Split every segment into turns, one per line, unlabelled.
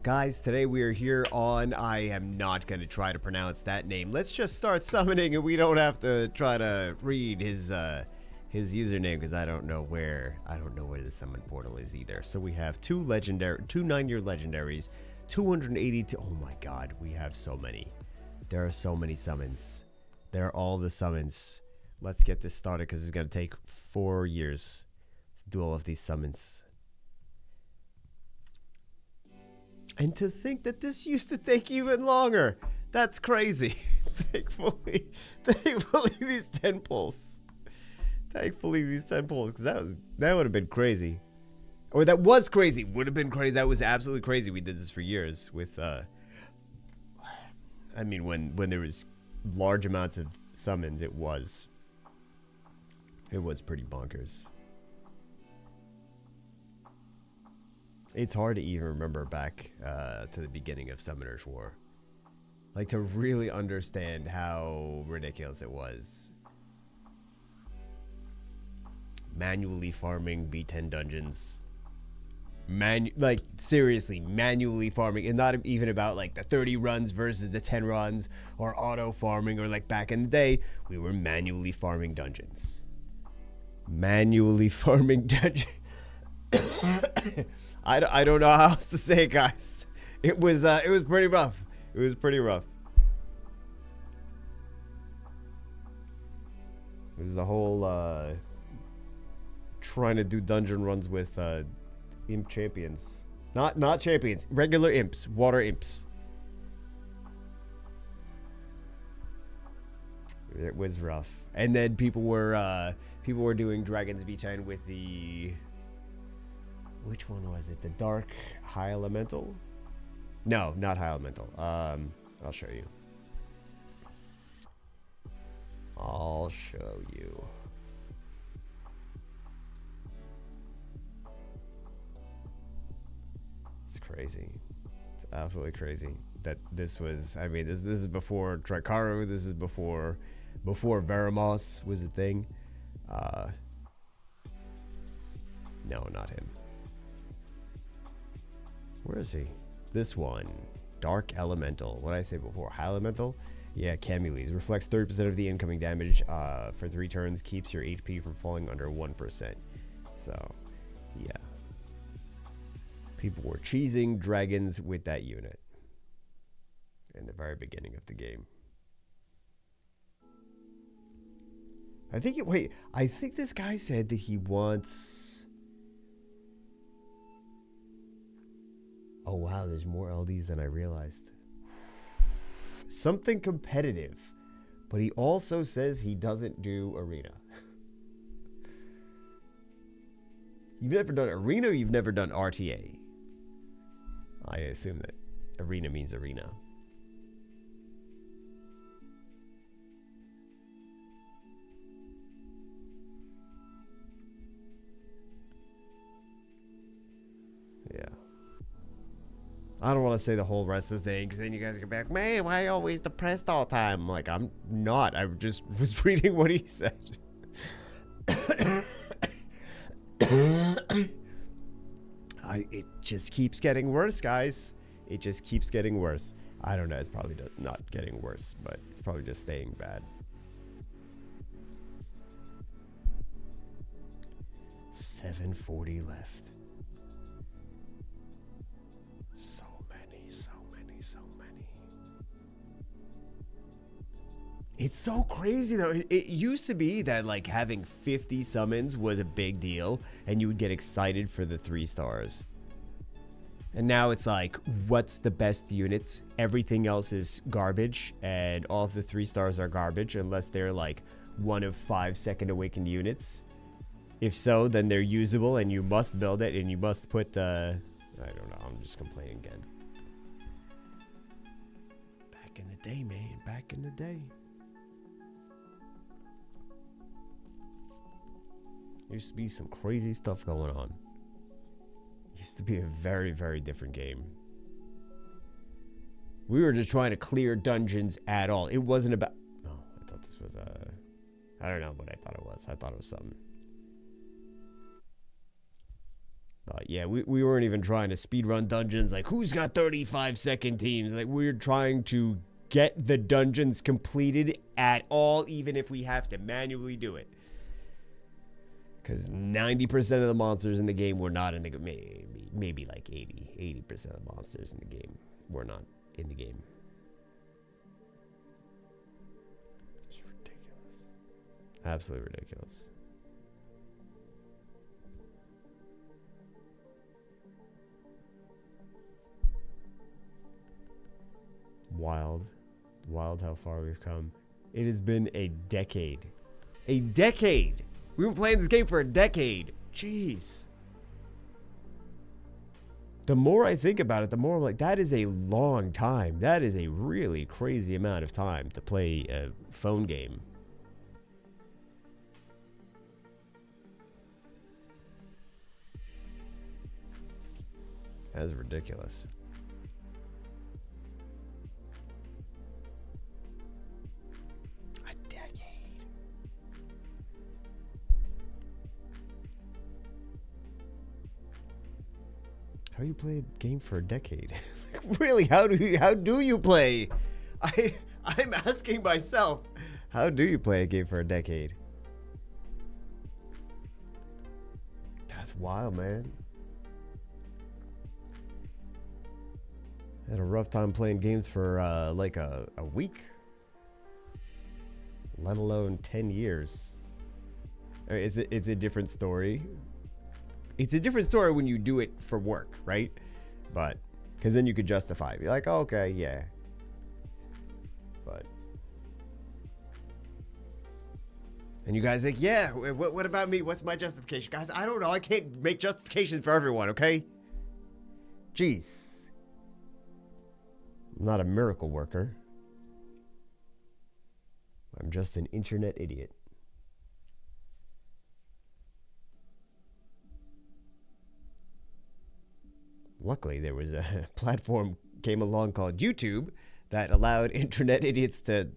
Guys, today we are here on, I am not going to try to pronounce that name. Let's just start summoning and we don't have to try to read his username because I don't know where the summon portal is either. So we have two 9-year legendaries, 282. Oh my god, we have so many. There are so many summons. They're all the summons. Let's get this started because it's going to take 4 years to do all of these summons. And to think that this used to take even longer. That's crazy. Thankfully these 10 pulls. Because that would have been crazy. Or that was crazy. Would have been crazy. That was absolutely crazy. We did this for years with I mean when there was large amounts of summons, it was pretty bonkers. It's hard to even remember back to the beginning of Summoner's War. Like, to really understand how ridiculous it was. Manually farming B10 dungeons. Like, seriously, manually farming. And not even about, like, the 30 runs versus the 10 runs. Or auto farming. Or, like, back in the day, we were manually farming dungeons. Manually farming dungeons. I don't know how else to say it, guys. It was pretty rough. It was pretty rough. It was the whole trying to do dungeon runs with imp champions. Not champions, regular imps, water imps. It was rough. And then people were doing Dragons B10 with the, which one was it? The Dark High Elemental? No, not High Elemental. I'll show you. It's crazy. It's absolutely crazy that this was, I mean, this is before Trikaru, this is before Veramos was a thing. No, not him. Where is he? This one. Dark Elemental. What did I say before? High Elemental? Yeah, Camules. Reflects 30% of the incoming damage for 3 turns. Keeps your HP from falling under 1%. So, yeah. People were cheesing dragons with that unit. In the very beginning of the game. I think this guy said that he wants... Oh wow, there's more LDs than I realized. Something competitive. But he also says he doesn't do arena. You've never done arena or you've never done RTA? I assume that arena means arena. Yeah. I don't want to say the whole rest of the thing because then you guys get back, man, why are you always depressed all the time? I'm like, I'm not. I just was reading what he said. It just keeps getting worse, guys. It just keeps getting worse. I don't know. It's probably not getting worse, but it's probably just staying bad. 740 left. So many. It's so crazy though. It used to be that like having 50 summons was a big deal and you would get excited for the 3 stars. And now it's like, what's the best units? Everything else is garbage and all of the 3 stars are garbage unless they're like one of 5 second awakened units. If so, then they're usable and you must build it and you must put, I don't know, I'm just complaining again. Back in the day, man, back in the day. Used to be some crazy stuff going on. Used to be a very, very different game. We were just trying to clear dungeons at all. It wasn't about... No, I thought this was, I don't know what I thought it was. I thought it was something. But yeah, we weren't even trying to speedrun dungeons. Like, who's got 35-second teams? Like, we're trying to get the dungeons completed at all, even if we have to manually do it. Because 90% of the monsters in the game were not in the game. Maybe like 80% of the monsters in the game were not in the game. It's ridiculous. Absolutely ridiculous. Wild how far we've come. It has been a decade. A decade! We've been playing this game for a decade. Jeez. The more I think about it, the more I'm like, that is a long time. That is a really crazy amount of time to play a phone game. That is ridiculous. How do you play a game for a decade? Really, how do you play? I'm asking myself, how do you play a game for a decade? That's wild, man. I had a rough time playing games for like a week, let alone 10 years. It's a different story. It's a different story when you do it for work, right? But, because then you could justify it. Be like, oh, okay, yeah. But. And you guys like, yeah, what about me? What's my justification? Guys, I don't know. I can't make justifications for everyone, okay? Jeez. I'm not a miracle worker. I'm just an internet idiot. Luckily, there was a platform came along called YouTube that allowed internet idiots to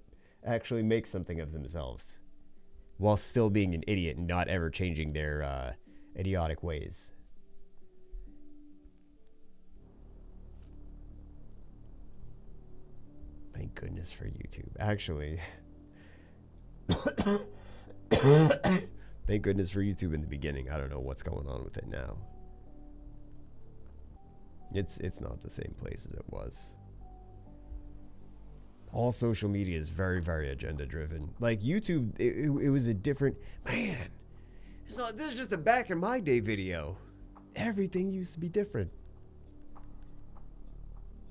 actually make something of themselves while still being an idiot and not ever changing their idiotic ways. Thank goodness for YouTube. Actually, thank goodness for YouTube in the beginning. I don't know what's going on with it now. It's not the same place as it was. All social media is very, very agenda driven. Like YouTube, it was a different man. So this is just a back in my day video. Everything used to be different.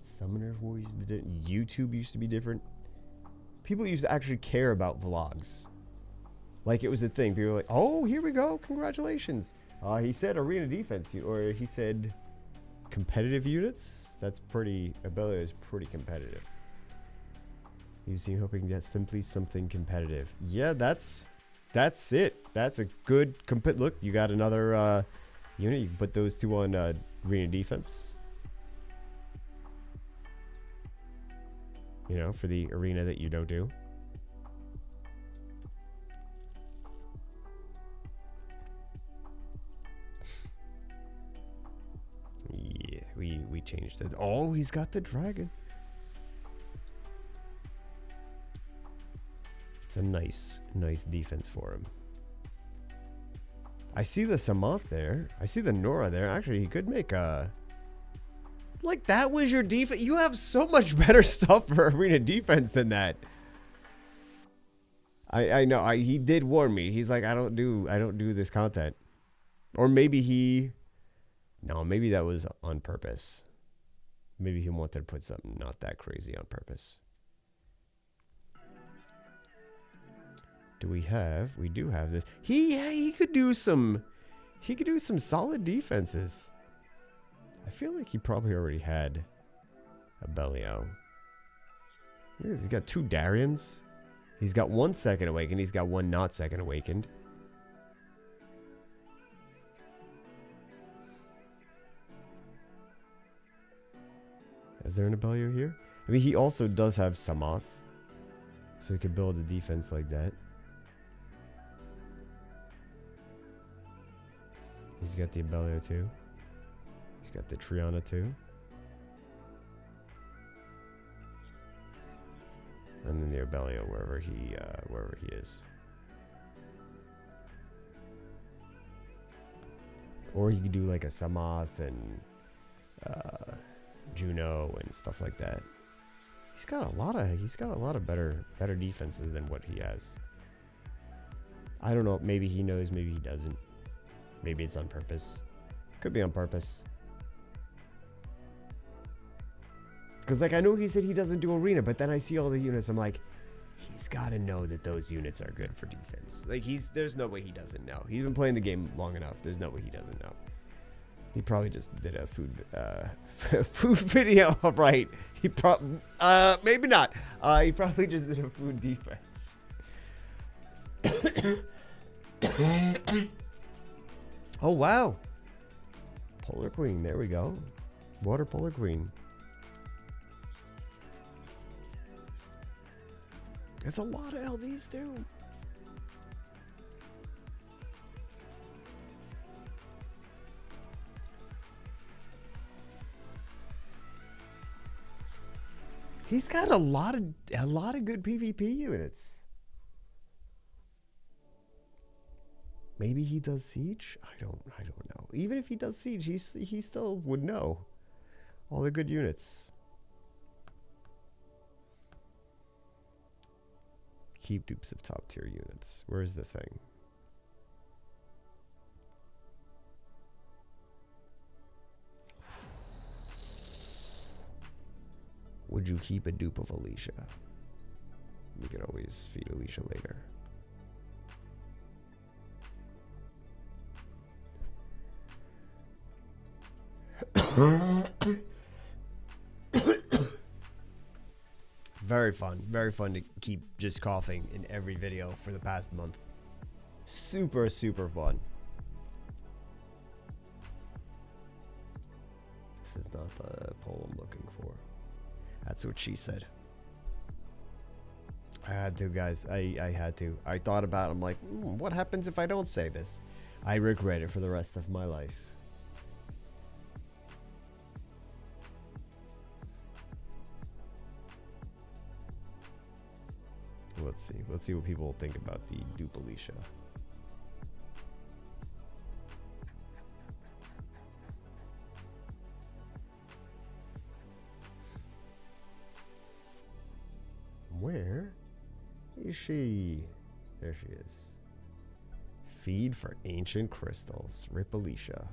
Summoner War used to be different. YouTube used to be different. People used to actually care about vlogs. Like it was a thing. People were like, oh, here we go. Congratulations. He said arena defense, or he said competitive units. That's pretty. Abelio is pretty competitive. You see, hoping to get simply something competitive. Yeah, that's it. That's a good look. You got another unit. You can put those two on arena defense. You know, for the arena that you don't do. Yeah, we changed it. Oh, he's got the dragon. It's a nice defense for him. I see the Samoth there. I see the Nora there. Actually, he could make a... Like, that was your defense? You have so much better stuff for arena defense than that. I know. He did warn me. He's like, I don't do this content. Or maybe he... No, maybe that was on purpose. Maybe he wanted to put something not that crazy on purpose. We do have this. He could do some solid defenses. I feel like he probably already had a Belio. He's got 2 Darians. He's got 1 second awakened. He's got 1 not second awakened. Is there an Abelio here? I mean, he also does have Samoth, so he could build a defense like that. He's got the Abelio too. He's got the Triana too. And then the Abellio wherever he is. Or he could do like a Samoth and Juno and stuff like that. He's got a lot of better defenses than what he has. I don't know. Maybe he knows. Maybe he doesn't. Maybe it's on purpose. Could be on purpose. Because, like, I know he said he doesn't do arena, but then I see all the units. I'm like, he's got to know that those units are good for defense. Like, there's no way he doesn't know. He's been playing the game long enough. There's no way he doesn't know. He probably just did a food video, right? He probably, maybe not. He probably just did a food defense. Oh, wow. Polar Queen, there we go. Water Polar Queen. There's a lot of LDs too. He's got a lot of good PvP units. Maybe he does Siege? I don't know. Even if he does Siege, he still would know all the good units. Keep dupes of top tier units. Where's the thing? Would you keep a dupe of Alicia? We could always feed Alicia later. Very fun to keep just coughing in every video for the past month. Super fun. This is not the poll I'm looking for. That's what she said. I had to, guys. I had to. I thought about it. I'm like, what happens if I don't say this? I regret it for the rest of my life. Let's see what people think about the dupe Alicia. Where is she? There she is. Feed for ancient crystals. Rip Alicia.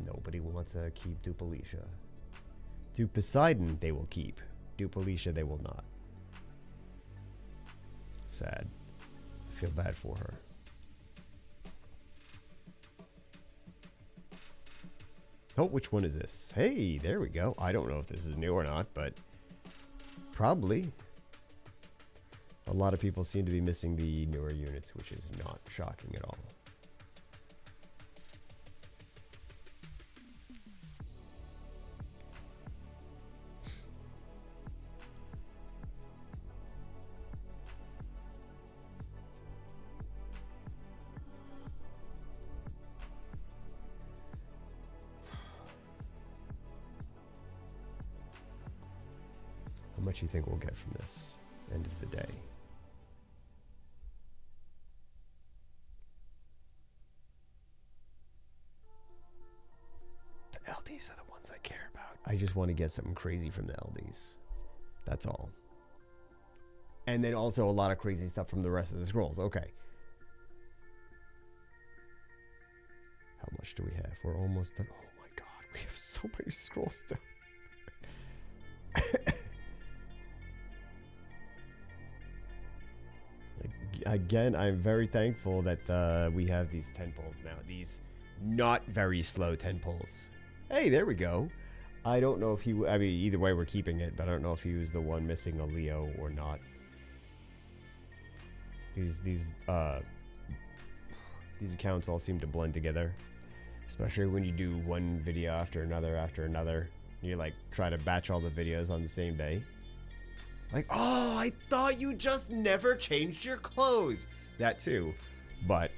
Nobody wants to keep dupe Alicia. Dupe Poseidon they will keep. Dupe Alicia they will not. Sad. I feel bad for her. Oh, which one is this? Hey, there we go. I don't know if this is new or not, but probably. A lot of people seem to be missing the newer units, which is not shocking at all. How much do you think we'll get from this end of the day? The LDs are the ones I care about. I just want to get something crazy from the LDs. That's all. And then also a lot of crazy stuff from the rest of the scrolls. Okay. How much do we have? We're almost done. Oh my god, we have so many scrolls still. Again, I'm very thankful that we have these 10 pulls now. These not very slow 10 pulls. Hey, there we go. I don't know if he... I mean, either way, we're keeping it, but I don't know if he was the one missing a Leo or not. These accounts all seem to blend together. Especially when you do one video after another. You, like, try to batch all the videos on the same day. Like, oh, I thought you just never changed your clothes. That too. But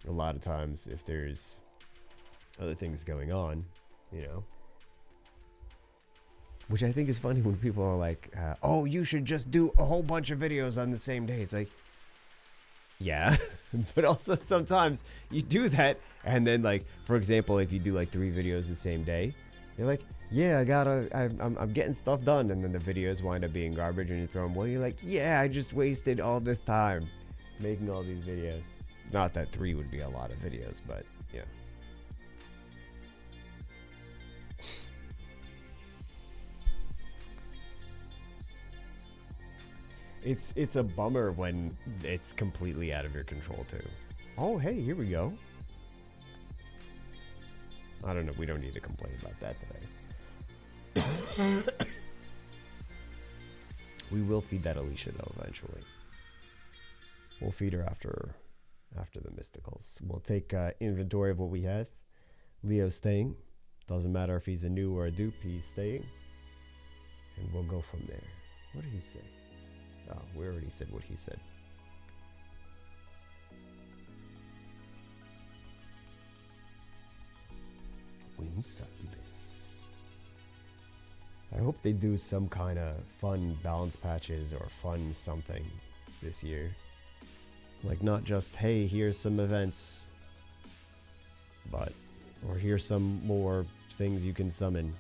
a lot of times if there's other things going on, you know. Which I think is funny when people are like, oh, you should just do a whole bunch of videos on the same day. It's like, yeah, but also sometimes you do that. And then, like, for example, if you do like 3 videos the same day, you're like, yeah, I'm getting stuff done. And then the videos wind up being garbage and you throw them away. You're like, yeah, I just wasted all this time making all these videos. Not that 3 would be a lot of videos, but yeah. It's a bummer when it's completely out of your control too. Oh, hey, here we go. I don't know. We don't need to complain about that today. We will feed that Alicia though eventually. We'll feed her after the mysticals. We'll take inventory of what we have. Leo's staying. Doesn't matter if he's a new or a dupe. He's staying, and we'll go from there. What did he say? Oh, we already said what he said. Wind succubus. I hope they do some kind of fun balance patches or fun something this year. Like not just, hey, here's some events, but, or here's some more things you can summon.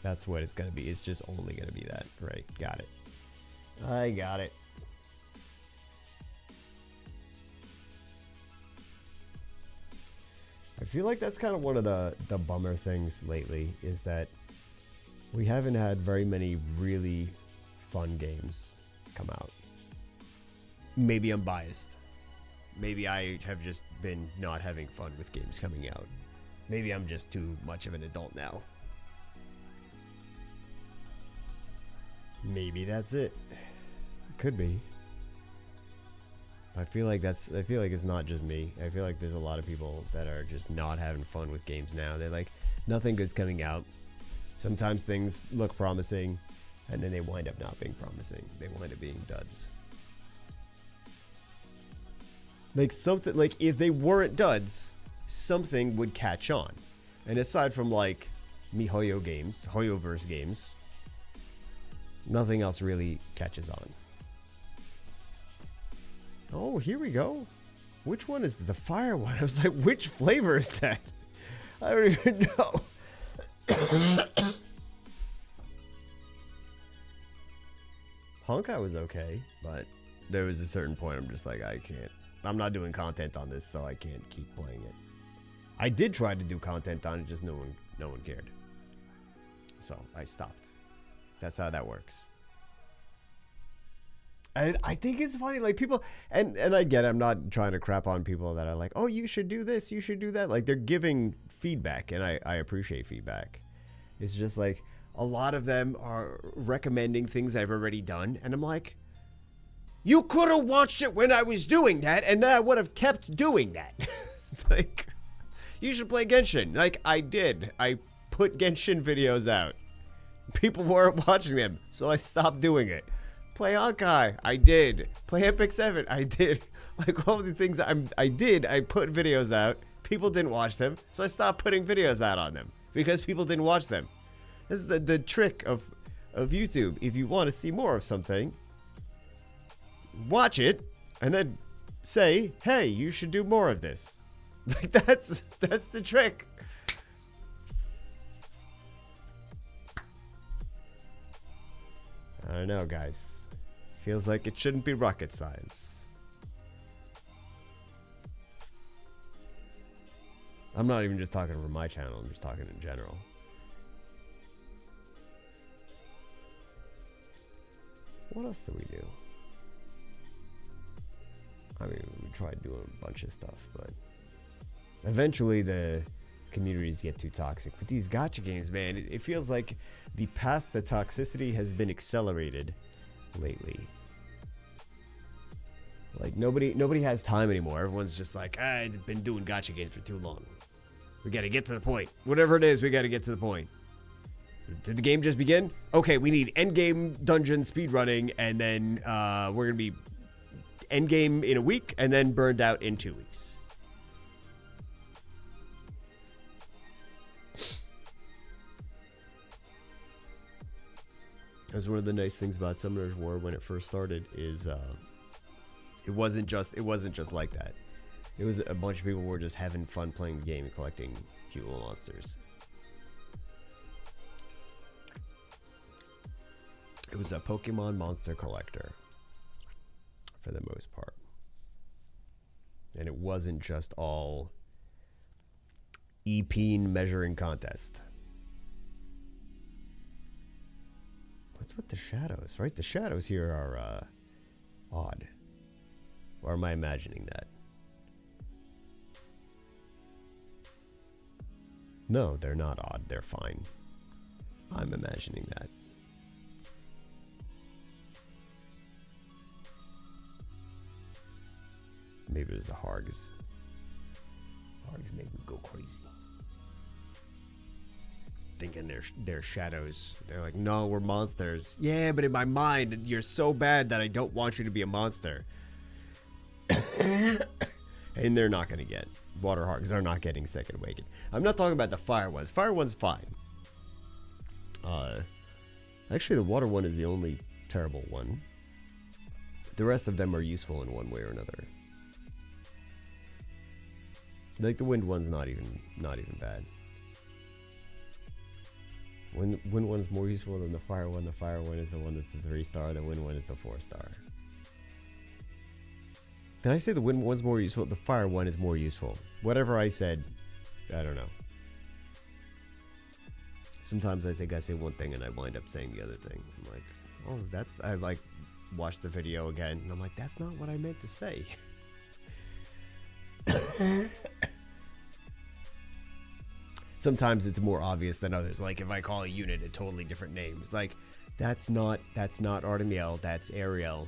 That's what it's going to be. It's just only going to be that. Right. Got it. I got it. I feel like that's kind of one of the bummer things lately is that we haven't had very many really fun games come out. Maybe I'm biased. Maybe I have just been not having fun with games coming out. Maybe I'm just too much of an adult now. Maybe that's it. Could be. I feel like it's not just me. I feel like there's a lot of people that are just not having fun with games now. They're like, nothing good's coming out. Sometimes things look promising, and then they wind up not being promising. They wind up being duds. Like something, like if they weren't duds, something would catch on. And aside from like MiHoYo games, Hoyoverse games, nothing else really catches on. Oh, here we go. Which one is the fire one? I was like, which flavor is that? I don't even know. Honkai was okay, but there was a certain point I'm just like, I can't. I'm not doing content on this, so I can't keep playing it. I did try to do content on it, just no one cared. So I stopped. That's how that works. And I think it's funny, like people, and I get it, I'm not trying to crap on people that are like, oh, you should do this, you should do that. Like they're giving feedback, and I appreciate feedback. It's just like a lot of them are recommending things I've already done, and I'm like, you could have watched it when I was doing that, and then I would have kept doing that. Like, you should play Genshin. Like I did. I put Genshin videos out. People weren't watching them, so I stopped doing it. Play Honkai, I did. Play Epic 7, I did. Like all the things I did, I put videos out. People didn't watch them, so I stopped putting videos out on them because people didn't watch them. This is the trick of YouTube. If you want to see more of something, watch it and then say, hey, you should do more of this. Like that's the trick. I don't know, guys. Feels like it shouldn't be rocket science. I'm not even just talking for my channel, I'm just talking in general. What else do we do? I mean, we tried doing a bunch of stuff, but eventually the communities get too toxic. With these gacha games, man, it feels like the path to toxicity has been accelerated lately. Like nobody has time anymore. Everyone's just like, I've been doing gacha games for too long. We gotta get to the point. Whatever it is, we gotta get to the point. Did the game just begin? Okay, we need endgame dungeon speedrunning, and then we're gonna be Endgame in a week, and then Burned Out in 2 weeks. That's one of the nice things about Summoner's War when it first started is it wasn't just like that. It was a bunch of people were just having fun playing the game and collecting cute little monsters. It was a Pokemon monster collector for the most part. And it wasn't just all EP measuring contest. What's with the shadows, right? The shadows here are odd. Or am I imagining that? No, they're not odd. They're fine. I'm imagining that. Maybe it was the Hargs. Hargs make me go crazy. Thinking they're shadows. They're like, no, we're monsters. Yeah, but in my mind, you're so bad that I don't want you to be a monster. And they're not going to get. Water Hargs are not getting Second Awaken. I'm not talking about the fire ones. Fire one's fine. Actually, the water one is the only terrible one. The rest of them are useful in one way or another. Like the wind one's not even bad. Wind one is more useful than the fire one. The fire one is the one that's the 3-star. The wind one is the 4-star. Did I say the wind one's more useful? The fire one is more useful. Whatever I said, I don't know. Sometimes I think I say one thing and I wind up saying the other thing. I'm like, oh, that's... I like watch the video again and I'm like, that's not what I meant to say. Sometimes it's more obvious than others. Like if I call a unit a totally different name, it's like that's not Artemiel, that's Ariel.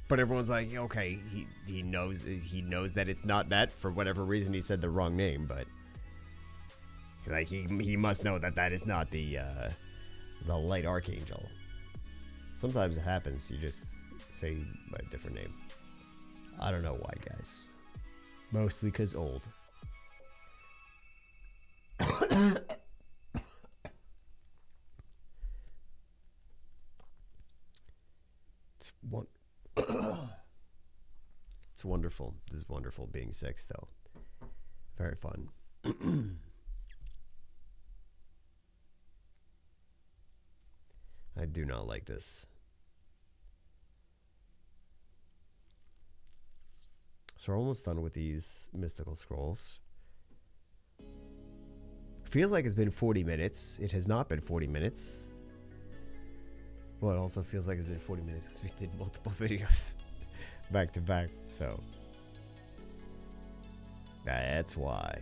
But everyone's like, okay, he knows that it's not that. For whatever reason, he said the wrong name, but like he must know that is not the Light Archangel. Sometimes it happens. You just say a different name. I don't know why, guys. Mostly because old. It's wonderful. This is wonderful being sick still. Very fun. I do not like this. So we're almost done with these mystical scrolls. Feels like it's been 40 minutes. It has not been 40 minutes. Well, it also feels like it's been 40 minutes because we did multiple videos back to back. So that's why.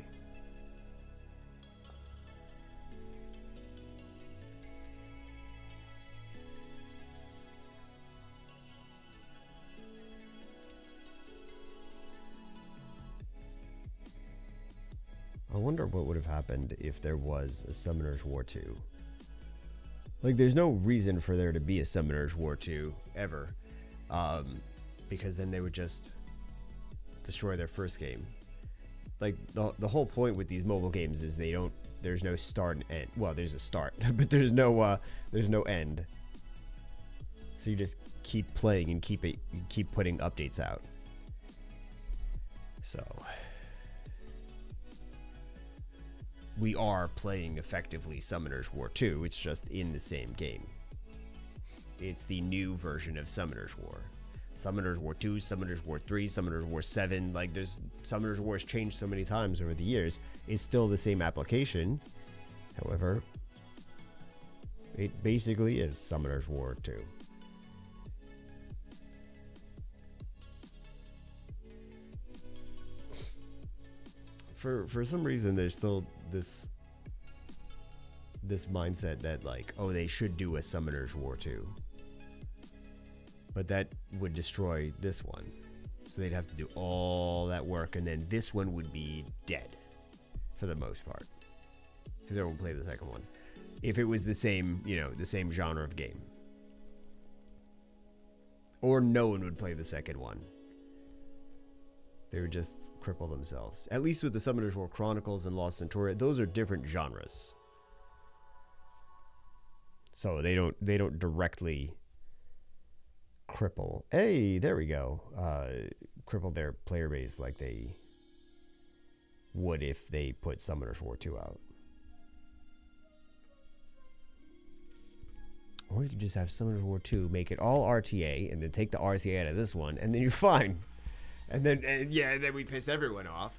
I wonder what would have happened if there was a Summoner's War 2. Like, there's no reason for there to be a Summoner's War 2 ever. Because then they would just destroy their first game. Like, the whole point with these mobile games is there's no start and end. Well, there's a start, but there's no end. So you just keep playing and keep putting updates out. So we are playing effectively Summoner's War 2. It's just in the same game. It's the new version of Summoner's War. Summoner's War 2, Summoner's War 3, Summoner's War 7. Like, there's Summoner's War has changed so many times over the years. It's still the same application. However, it basically is Summoner's War 2. For some reason, there's still this mindset that, like, oh, they should do a Summoner's War 2. But that would destroy this one. So they'd have to do all that work, and then this one would be dead for the most part. Because everyone would play the second one. If it was the same, the same genre of game. Or no one would play the second one. They would just cripple themselves. At least with the Summoner's War Chronicles and Lost Centauria, those are different genres. So they don't directly cripple. Hey, there we go. Cripple their player base like they would if they put Summoner's War 2 out. Or you could just have Summoner's War 2, make it all RTA, and then take the RTA out of this one, and then you're fine. And then, then we piss everyone off.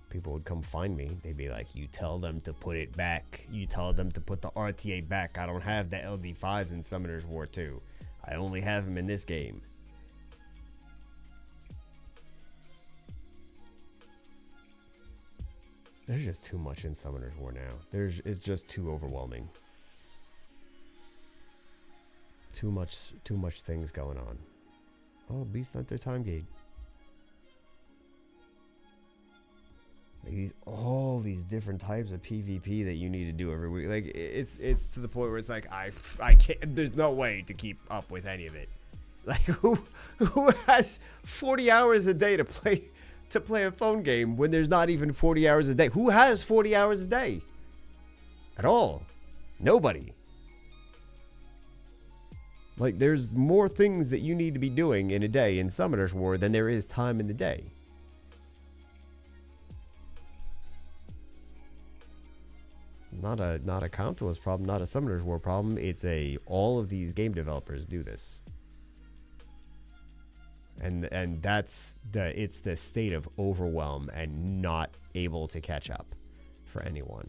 People would come find me. They'd be like, you tell them to put it back. You tell them to put the RTA back. I don't have the LD5s in Summoner's War 2. I only have them in this game. There's just too much in Summoner's War now. It's just too overwhelming. Too much things going on. Oh, Beast Hunter Time Gate. Like all these different types of PvP that you need to do every week. Like it's to the point where it's like I can't. There's no way to keep up with any of it. Like who has 40 hours a day to play a phone game when there's not even 40 hours a day? Who has 40 hours a day at all? Nobody. Like, there's more things that you need to be doing in a day in Summoner's War than there is time in the day. Not a Compto's problem, not a Summoner's War problem. It's all of these game developers do this. And it's the state of overwhelm and not able to catch up for anyone.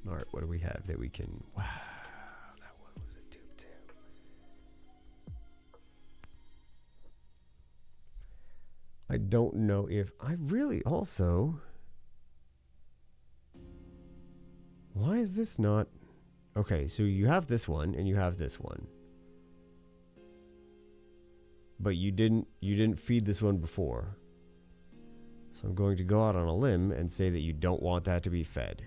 All right, what do we have that we can... Wow, that one was a dupe too. I don't know if... I really also... Why is this not... Okay, so you have this one and you have this one. But you didn't feed this one before. So I'm going to go out on a limb and say that you don't want that to be fed.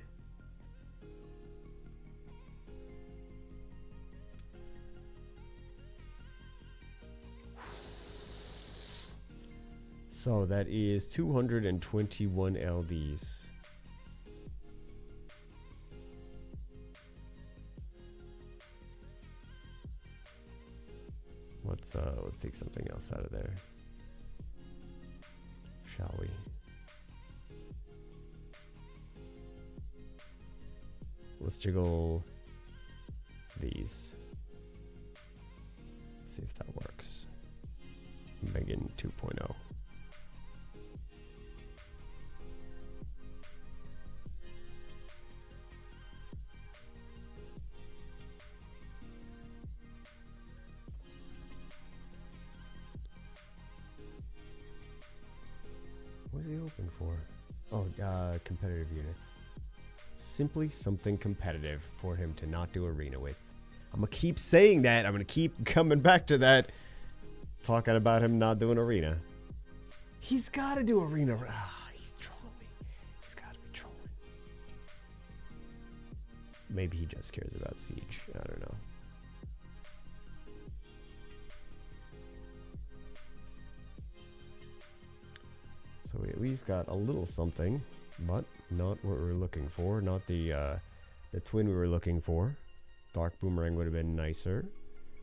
So that is 221 LDs. Let's take something else out of there. Shall we? Let's jiggle these. See if that works. Megan 2.0. What is he open for? Oh, competitive units. Simply something competitive for him to not do arena with. I'm gonna keep saying that. I'm gonna keep coming back to that. Talking about him not doing arena. He's gotta do arena. He's trolling me. He's gotta be trolling. Maybe he just cares about Siege. I don't know. So we at least got a little something, but not what we were looking for. Not the twin we were looking for. Dark Boomerang would have been nicer.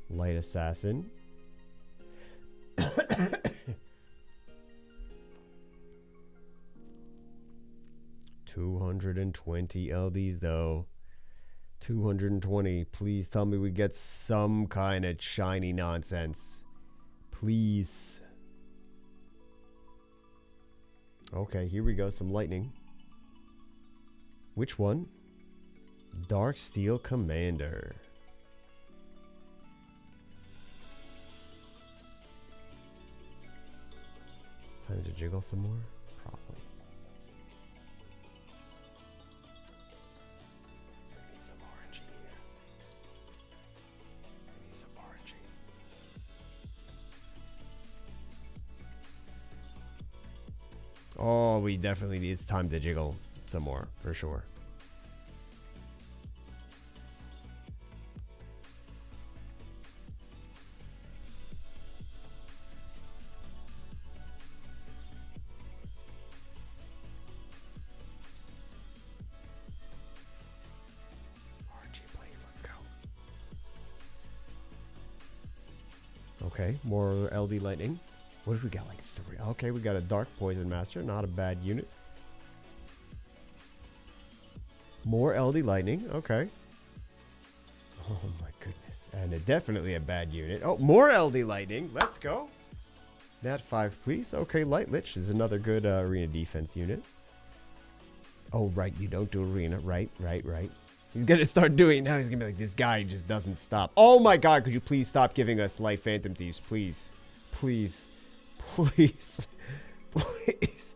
Light Assassin. 220 LDs though. 220. Please tell me we get some kind of shiny nonsense. Please. Okay, here we go. Some lightning. Which one? Dark Steel Commander. Time to jiggle some more? Probably. I need some orangey here. I need some orangey. Oh, we definitely need. It's time to jiggle some more, for sure. RNG, please, let's go. Okay, more LD Lightning. What if we got like 3? Okay, we got a Dark Poison Master. Not a bad unit. More LD Lightning. Okay. Oh my goodness. And definitely a bad unit. Oh, more LD Lightning. Let's go. Nat 5, please. Okay, Light Lich is another good arena defense unit. Oh, right. You don't do arena. Right. He's going to start doing now. He's going to be like, this guy just doesn't stop. Oh my god. Could you please stop giving us Light Phantom Thieves? Please. Please. Please. Please.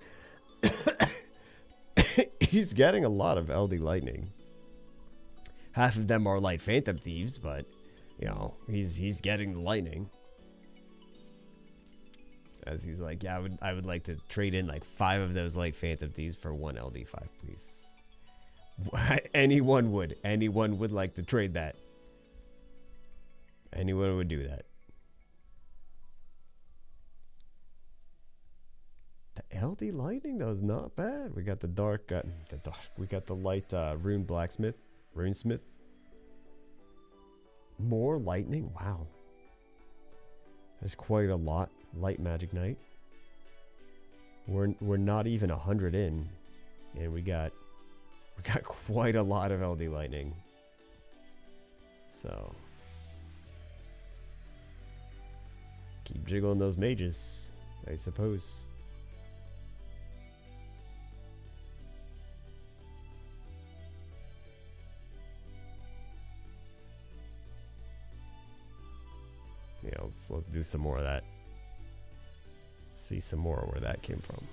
He's getting a lot of LD Lightning. Half of them are Light Phantom Thieves, but, you know, he's getting the lightning. As he's like, yeah, I would like to trade in like 5 of those Light Phantom Thieves for 1 LD5, please. Anyone would like to trade that. Anyone would do that. The LD Lightning, that was not bad. We got the dark, we got the light runesmith. More lightning, wow. There's quite a lot. Light Magic Knight. We're not even 100 in, and we got quite a lot of LD Lightning. So keep jiggling those mages, I suppose. Yeah, let's do some more of that. See some more where that came from.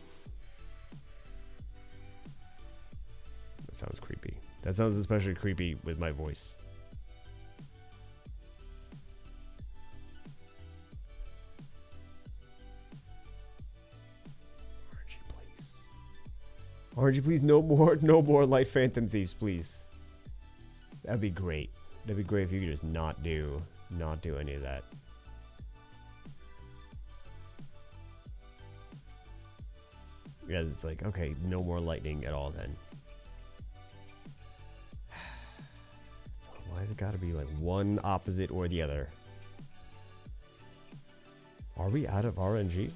That sounds creepy. That sounds especially creepy with my voice. RNG, please. RNG, please. No more Light Phantom Thieves, please. That'd be great. That'd be great if you could just not do any of that. Yeah, it's like, okay, no more lightning at all then. So why has it got to be like one opposite or the other? Are we out of RNG?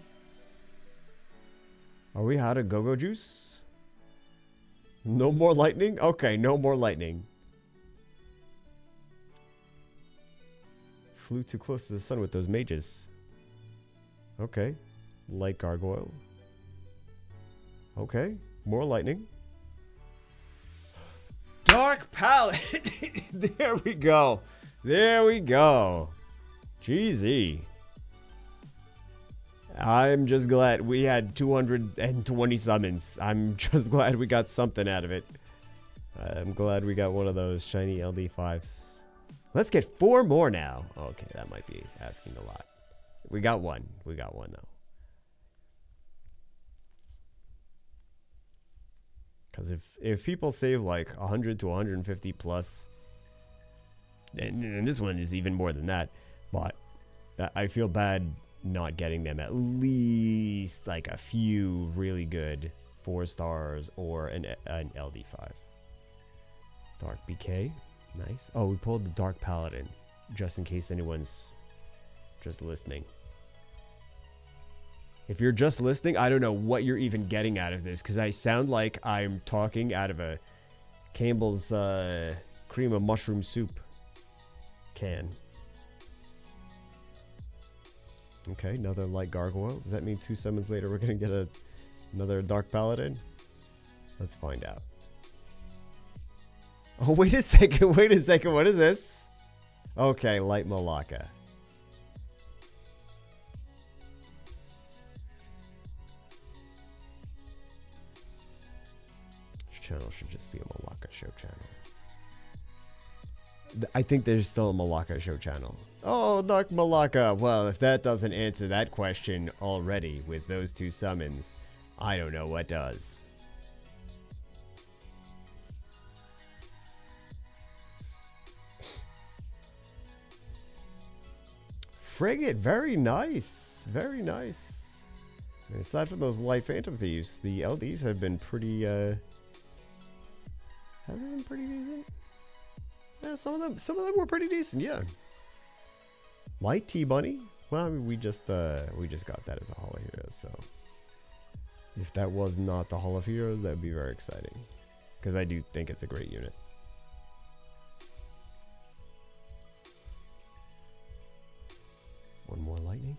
Are we out of go-go juice? No more lightning? Okay, no more lightning. Flew too close to the sun with those mages. Okay. Light gargoyle. Okay, more lightning. Dark Palette. There we go. There we go. GZ. I'm just glad we had 220 summons. I'm just glad we got something out of it. I'm glad we got one of those shiny LD5s. Let's get 4 more now. Okay, that might be asking a lot. We got one. We got one, though. Because if people save like 100 to 150 plus, and this one is even more than that, but I feel bad not getting them at least like a few really good 4 stars or an LD5. Dark BK, nice. Oh, we pulled the Dark Paladin, just in case anyone's just listening. If you're just listening, I don't know what you're even getting out of this, because I sound like I'm talking out of a Campbell's cream of mushroom soup can. Okay, another light gargoyle. Does that mean 2 summons later we're going to get another Dark Paladin? Let's find out. Oh, wait a second. Wait a second. What is this? Okay, Light Malacca. Channel should just be a Malacca show channel. I think there's still a Malacca show channel. Oh, Dark Malacca. Well, if that doesn't answer that question already with those 2 summons, I don't know what does. Frigate, very nice. Very nice. And aside from those light phantom thieves, the LDs have been pretty have they been pretty decent? Yeah, some of them were pretty decent, yeah. Light T-Bunny? Well, I mean, we just got that as a Hall of Heroes, so if that was not the Hall of Heroes, that would be very exciting. Because I do think it's a great unit. One more lightning?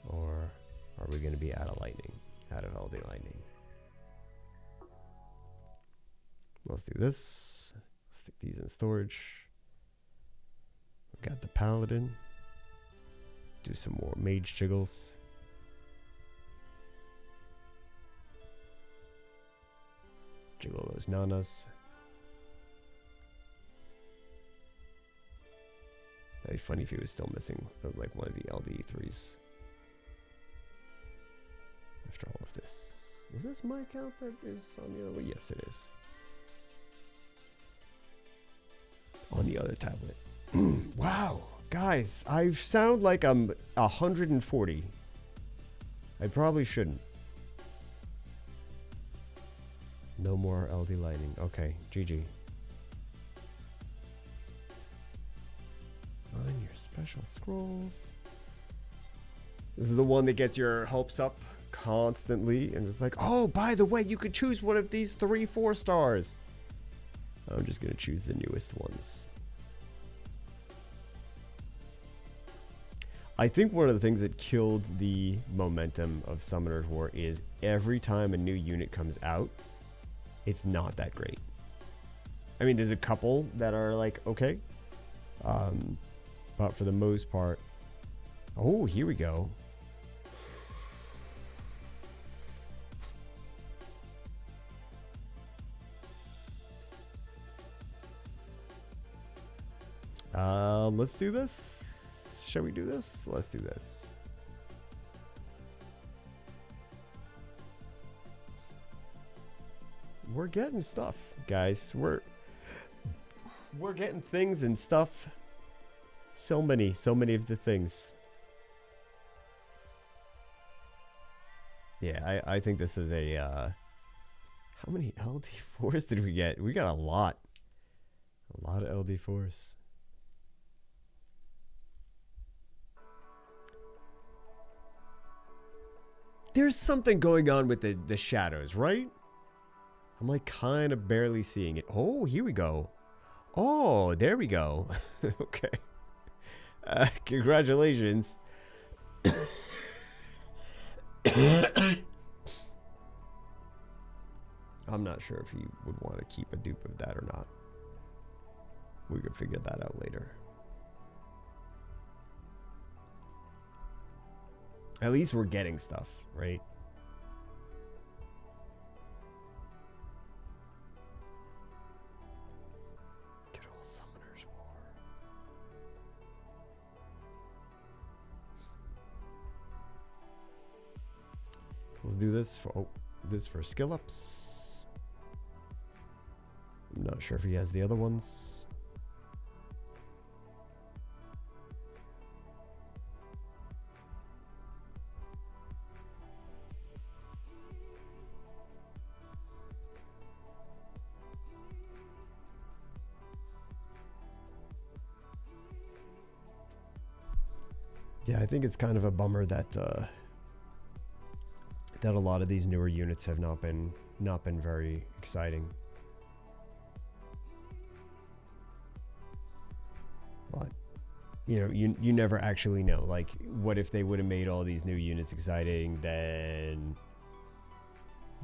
Or are we going to be out of lightning? Out of LD lightning? Let's do this. Let's stick these in storage. We got the Paladin. Do some more Mage Jiggles. Jiggle those nanas. That'd be funny if he was still missing like one of the LD3s. After all of this. Is this my account that is on the other one? Yes, it is. On the other tablet. Wow. Guys, I sound like I'm 140. I probably shouldn't. No more LD lighting. Okay, GG. On your special scrolls. This is the one that gets your hopes up constantly. And it's like, oh, by the way, you could choose one of these 3 4-stars. I'm just going to choose the newest ones. I think one of the things that killed the momentum of Summoner's War is every time a new unit comes out, it's not that great. I mean, there's a couple that are like, okay. But for the most part... Oh, here we go. Let's do this. Shall we do this? Let's do this. We're getting stuff, guys. We're getting things and stuff. So many of the things. Yeah, I think this is a how many LD4s did we get? We got a lot. A lot of LD4s. There's something going on with the shadows, right? I'm like kind of barely seeing it. Oh, here we go. Oh, there we go. Okay. Congratulations. I'm not sure if he would want to keep a dupe of that or not. We could figure that out later. At least we're getting stuff, right? Good old Summoner's War. Let's do this for this for skill ups. I'm not sure if he has the other ones. Yeah, I think it's kind of a bummer that that a lot of these newer units have not been very exciting. But you know, you never actually know. Like, what if they would have made all these new units exciting? Then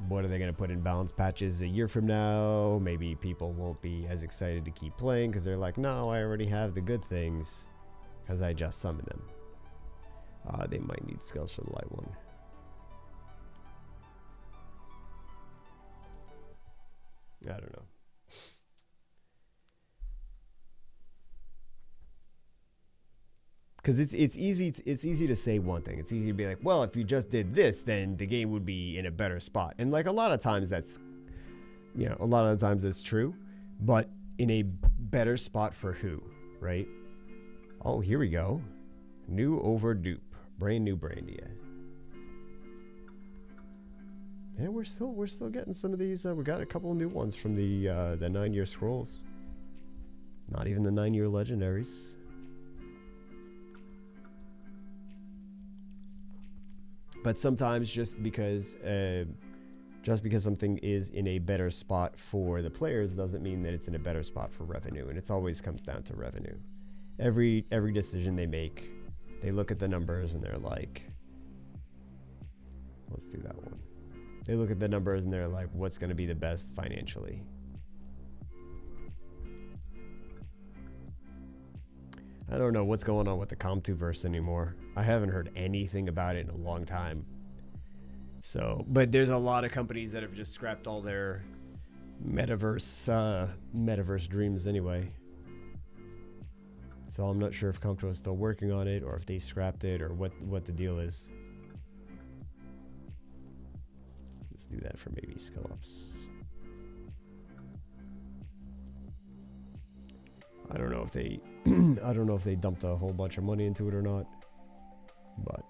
what are they going to put in balance patches a year from now? Maybe people won't be as excited to keep playing because they're like, no, I already have the good things because I just summoned them. They might need skills for the light one. I don't know. because it's easy to say one thing. It's easy to be like, well, if you just did this, then the game would be in a better spot. And like a lot of times that's true, but in a better spot for who, right? Oh, here we go. New over dupe. Brand new Brandia. And we're still getting some of these. We got a couple of new ones from the 9-year scrolls. Not even the 9-year legendaries. But sometimes just because something is in a better spot for the players doesn't mean that it's in a better spot for revenue, and it always comes down to revenue. Every decision they make, they look at the numbers and they're like, let's do that one. They look at the numbers and they're like, what's going to be the best financially? I don't know what's going on with the Comtuverse anymore. I haven't heard anything about it in a long time. So, but there's a lot of companies that have just scrapped all their metaverse dreams anyway. So I'm not sure if Comtu is still working on it or if they scrapped it or what the deal is. Let's do that for maybe skill ups. I don't know if they dumped a whole bunch of money into it or not, but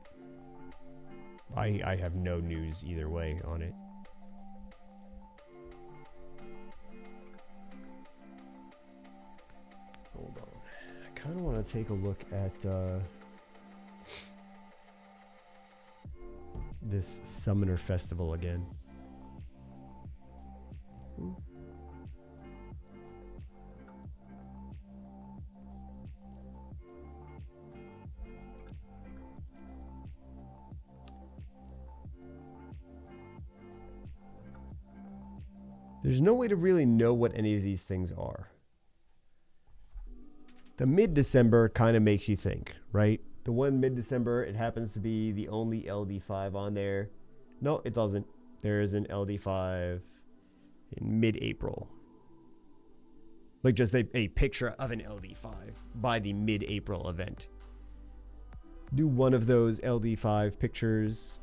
I have no news either way on it. Hold on. I kind of want to take a look at this Summoner Festival again. There's no way to really know what any of these things are. The mid-December kind of makes you think, right? The one mid-December, it happens to be the only LD5 on there. No, it doesn't. There is an LD5 in mid-April. Like just a picture of an LD5 by the mid-April event. Do one of those LD5 pictures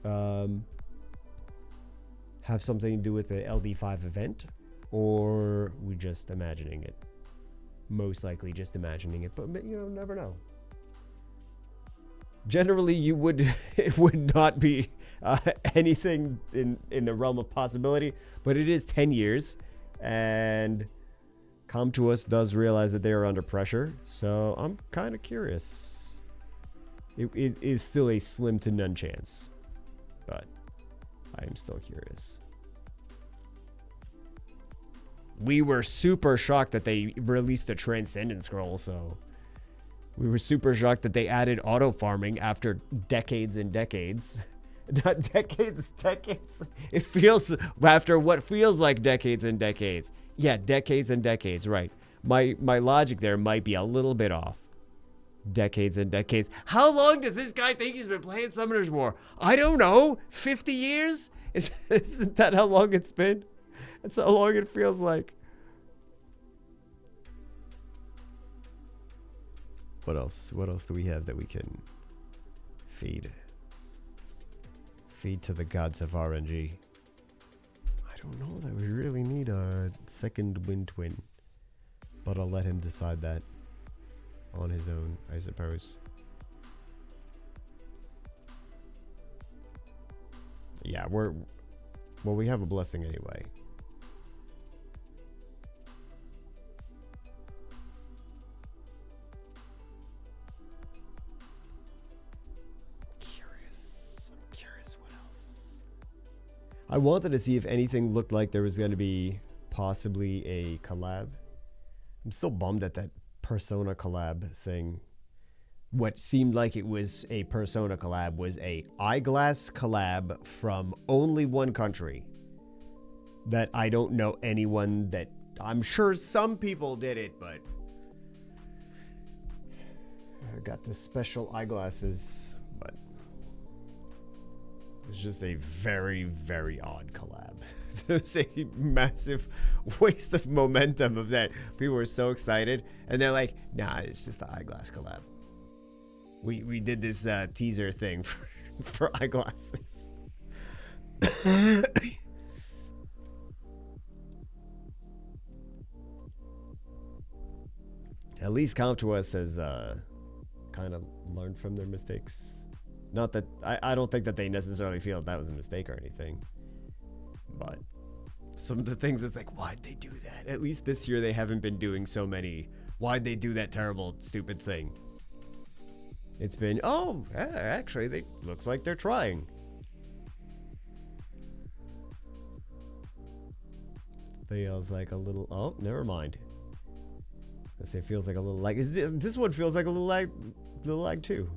have something to do with the LD5 event, or we just imagining it? Most likely just imagining it, but never know. Generally, it would not be anything in the realm of possibility, but it is 10 years, and Comtuous does realize that they are under pressure, so I'm kind of curious. It is still a slim to none chance, but I am still curious. We were super shocked that they released a Transcendent Scroll, so we were super shocked that they added auto farming after decades and decades. Not decades. It feels after what feels like decades and decades. Yeah, decades and decades, right. My logic there might be a little bit off. Decades and decades. How long does this guy think he's been playing Summoner's War? I don't know. 50 years? Isn't that how long it's been? That's how long it feels like. What else? What else do we have that we can feed? Feed to the gods of RNG. I don't know that we really need a second Wind Twin, but I'll let him decide that on his own, I suppose. Yeah, we have a blessing anyway. I'm curious what else. I wanted to see if anything looked like there was going to be possibly a collab. I'm still bummed at that Persona collab thing. What seemed like it was a Persona collab was a eyeglass collab from only one country that I don't know anyone that. I'm sure some people did it, but I got the special eyeglasses, but it's just a very, very odd collab. It's a massive waste of momentum of that. People were so excited, and they're like, nah, it's just the eyeglass collab. We did this teaser thing for eyeglasses. At least CompTOS has kind of learned from their mistakes. Not that I don't think that they necessarily feel that was a mistake or anything, but some of the things, it's like, why'd they do that? At least this year they haven't been doing so many. Why'd they do that terrible, stupid thing? It's been, oh, actually, they looks like they're trying. Feels like a little. Oh, never mind. I was gonna say feels like a little lag. This one feels like a little lag too.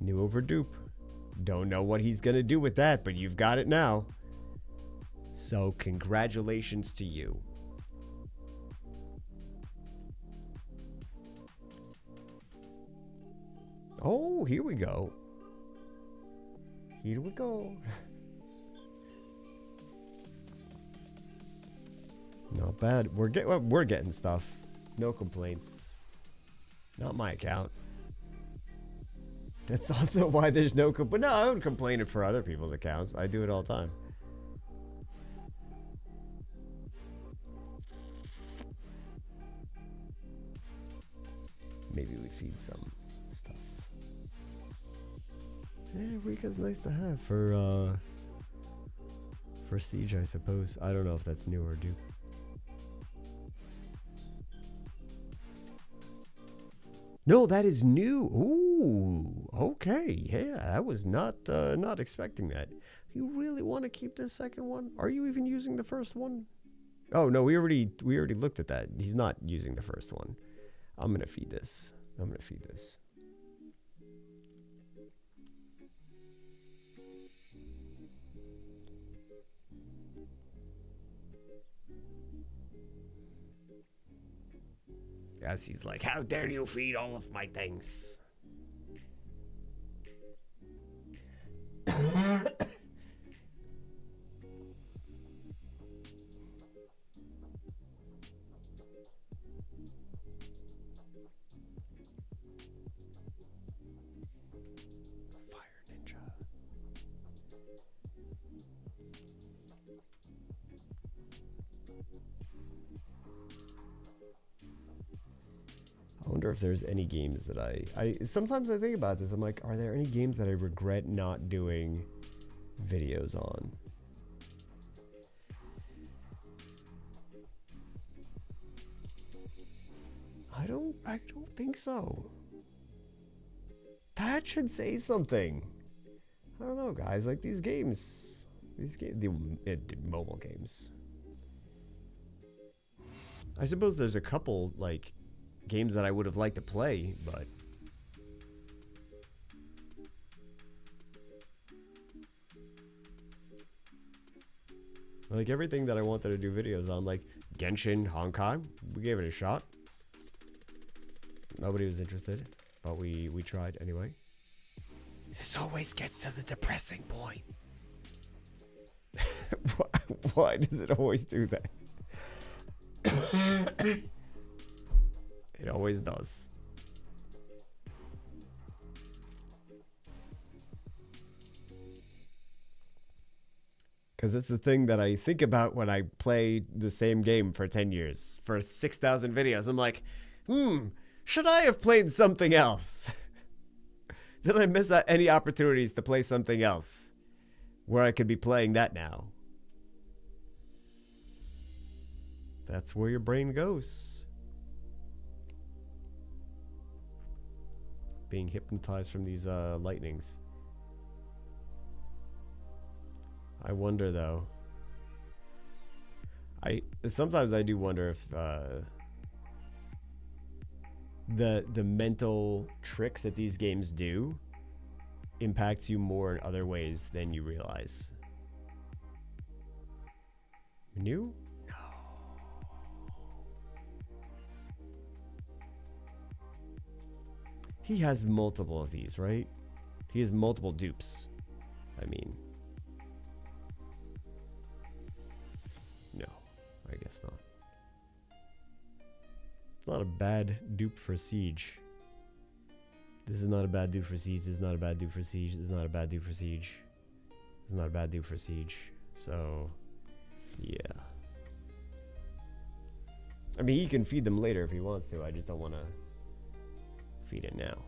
New over dupe. Don't know what he's gonna do with that, but you've got it now. So congratulations to you. Oh, here we go. Here we go. Not bad. We're getting stuff. No complaints. Not my account. That's also why there's no but no, I would complain it for other people's accounts. I do it all the time. Maybe we feed some stuff. Yeah, Rika's nice to have for Siege, I suppose. I don't know if that's new or dupe. No, that is new. Ooh, okay. Yeah, I was not expecting that. You really want to keep this second one? Are you even using the first one? Oh no, we already looked at that. He's not using the first one. I'm gonna feed this. Yes, he's like, how dare you feed all of my things? I wonder if there's any games that I sometimes I think about this. I'm like, are there any games that I regret not doing videos on? I don't think so. That should say something. I don't know, guys. Like these games, the mobile games. I suppose there's a couple like games that I would have liked to play, but like everything that I wanted to do videos on, like Genshin, Honkai, we gave it a shot. Nobody was interested, but we tried anyway. This always gets to the depressing point. Why does it always do that? It always does. Because it's the thing that I think about when I play the same game for 10 years, for 6,000 videos. I'm like, should I have played something else? Did I miss out any opportunities to play something else where I could be playing that now? That's where your brain goes. Being hypnotized from these lightnings. I wonder though. Sometimes I do wonder if the mental tricks that these games do impacts you more in other ways than you realize. New? No. He has multiple of these, right? He has multiple dupes. I mean, no, I guess not. Not a bad dupe for Siege. This is not a bad dupe for siege. This is not a bad dupe for siege. This is not a bad dupe for siege. This is not a bad dupe for siege. So, yeah. I mean, he can feed them later if he wants to. I just don't want to feed it now.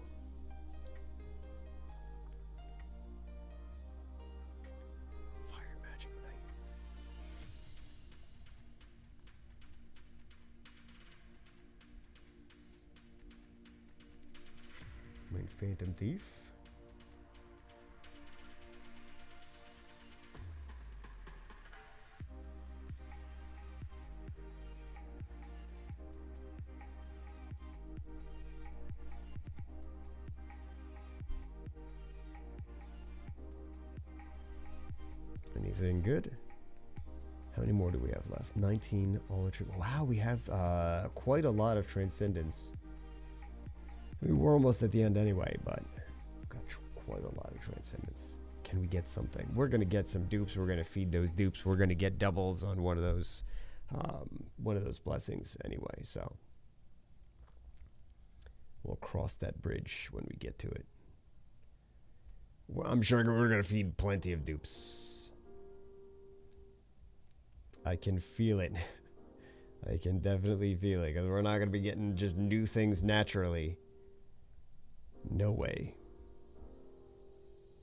Fire magic knight. Main phantom thief. Anything good? How many more do we have left? 19 all attribute. Wow, we have quite a lot of transcendence. We were almost at the end anyway, but we've got quite a lot of transcendence. Can we get something? We're gonna get some dupes. We're gonna feed those dupes. We're gonna get doubles on one of those blessings anyway. So we'll cross that bridge when we get to it. Well, I'm sure we're gonna feed plenty of dupes. I can feel it. I can definitely feel it, because we're not going to be getting just new things naturally. No way.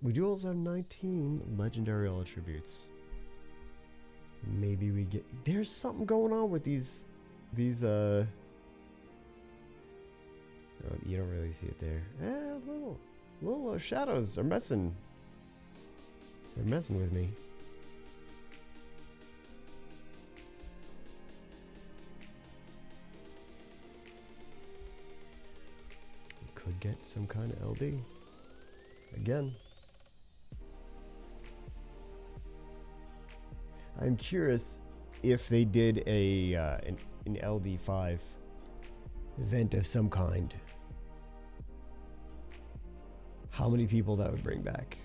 We do also have 19 legendary all attributes. Maybe we get... There's something going on with these oh, you don't really see it there. Little shadows are messing. They're messing with me. Could get some kind of LD again. I'm curious if they did an LD5 event of some kind, how many people that would bring back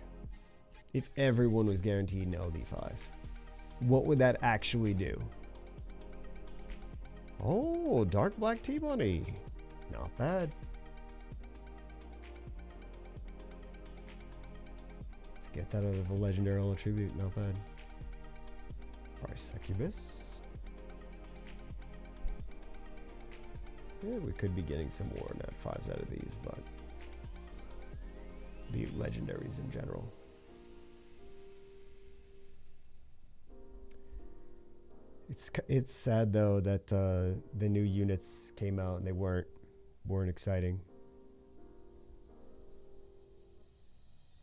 if everyone was guaranteed an LD5. What would that actually do? Oh, dark black T-Bunny, not bad. Get that out of a legendary all attribute, not bad. Alright, succubus. Yeah, we could be getting some more nat 5s out of these, but the legendaries in general. It's sad though that the new units came out and they weren't exciting.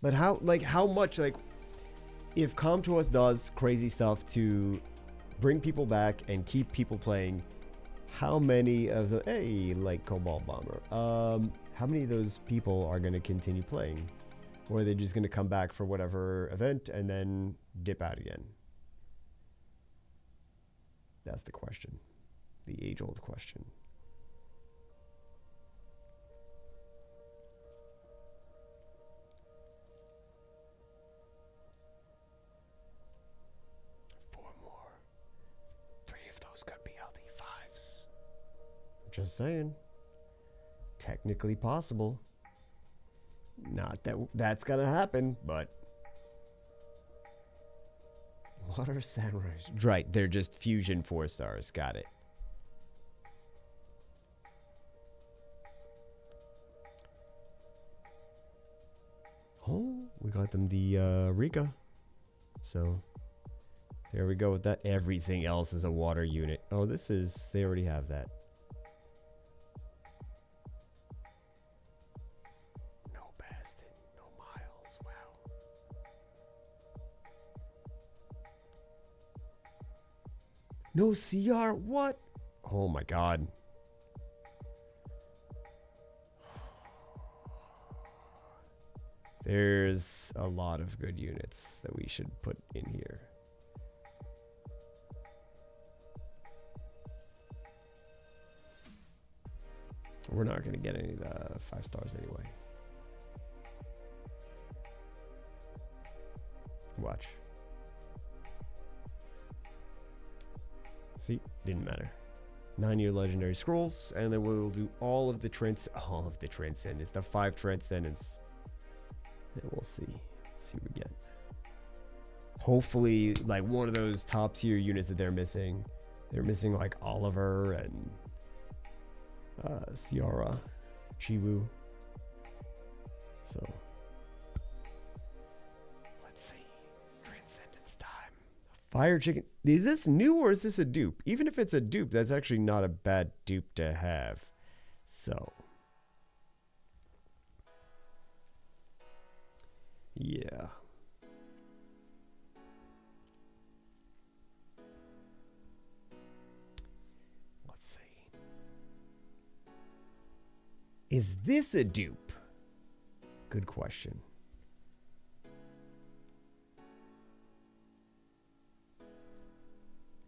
But how much, if Come To Us does crazy stuff to bring people back and keep people playing, how many of the, like Cobalt Bomber, how many of those people are going to continue playing? Or are they just going to come back for whatever event and then dip out again? That's the question. The age-old question. Just saying. Technically possible. Not that that's gonna happen, but what are samurais? Right, they're just fusion 4-stars. Got it. Oh, we got them the Rika. So there we go with that. Everything else is a water unit. Oh, this is, they already have that. No CR? What? Oh my god. There's a lot of good units that we should put in here. We're not going to get any of the 5 stars anyway. Watch. See? Didn't matter. 9-year legendary scrolls, and then we'll do all of the transcendence, the 5 transcendence. And we'll see what we get. Hopefully, like one of those top tier units that they're missing. They're missing like Oliver and Ciara, Chiwu. So let's see. Transcendence time. Fire chicken. Is this new or is this a dupe? Even if it's a dupe, that's actually not a bad dupe to have. So yeah. Let's see. Is this a dupe? Good question.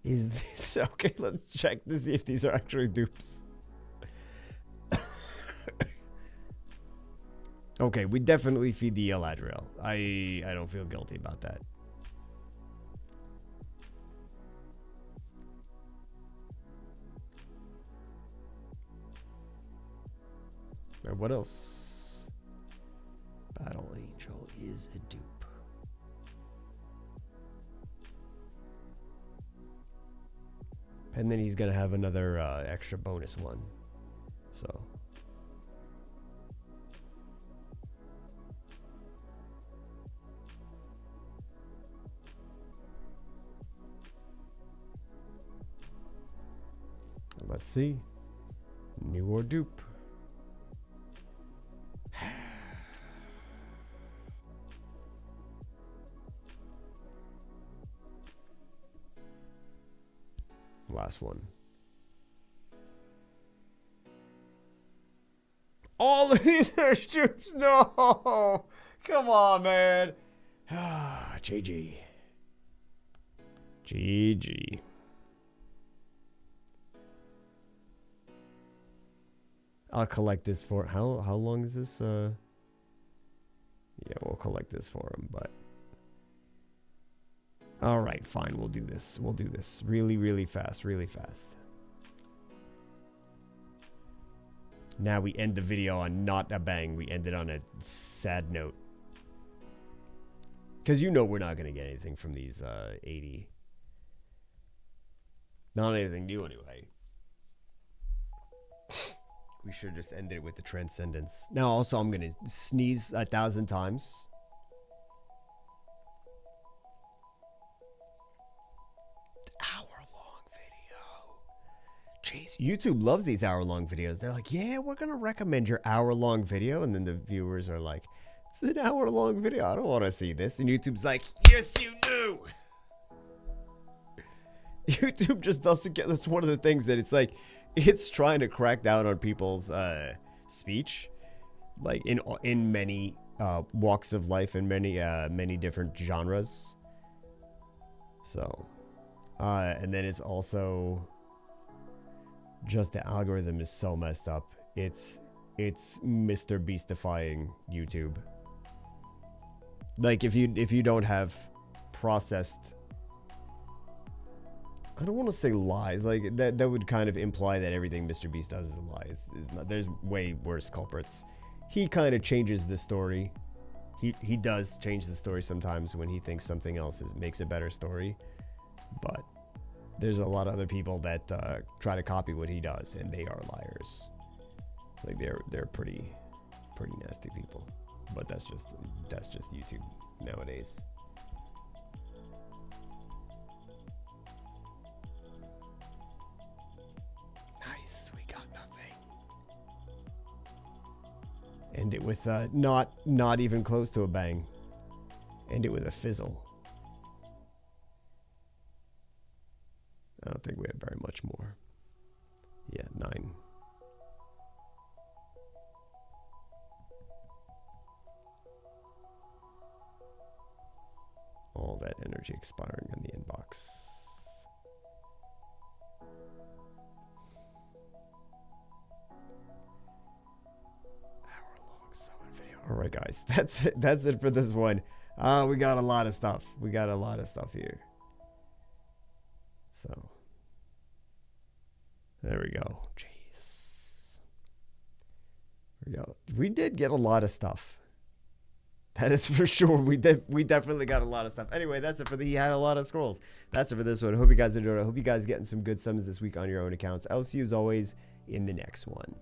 Is this okay? Let's check to see if these are actually dupes. Okay, we definitely feed the Eladriel. I don't feel guilty about that. All right, what else? Battle Angel is a dupe. And then he's gonna have another extra bonus one. So let's see. New or dupe. Last one. All of these are dupes. No. Come on, man. GG. GG. I'll collect this for how long is this? Yeah, we'll collect this for him, but all right, fine. We'll do this. We'll do this really, really fast, really fast. Now we end the video on not a bang. We ended on a sad note. Because you know we're not going to get anything from these 80. Not anything new anyway. We should have just ended it with the transcendence. Now also I'm going to sneeze 1,000 times. Jeez, YouTube loves these hour-long videos. They're like, yeah, we're going to recommend your hour-long video. And then the viewers are like, it's an hour-long video. I don't want to see this. And YouTube's like, yes, you do. YouTube just doesn't get, that's one of the things that it's like, it's trying to crack down on people's speech. Like in many walks of life and many different genres. So, and then it's also... just the algorithm is so messed up. It's Mr. Beastifying YouTube. Like if you don't have processed, I don't want to say lies. Like that would kind of imply that everything Mr. Beast does is a lie. It's not. There's way worse culprits. He kind of changes the story. He does change the story sometimes when he thinks something else makes a better story, but there's a lot of other people that try to copy what he does, and they are liars. Like they're pretty nasty people. But that's just YouTube nowadays. Nice, we got nothing. End it with not even close to a bang. End it with a fizzle. I don't think we have very much more. Yeah, 9. All that energy expiring in the inbox. Hour-long summon video. All right, guys, that's it. That's it for this one. We got a lot of stuff. We got a lot of stuff here. So, There we go. Jeez. There we go. We did get a lot of stuff. That is for sure. We definitely got a lot of stuff. Anyway, that's it for he had a lot of scrolls. That's it for this one. Hope you guys enjoyed it. I hope you guys getting some good summons this week on your own accounts. I'll see you as always in the next one.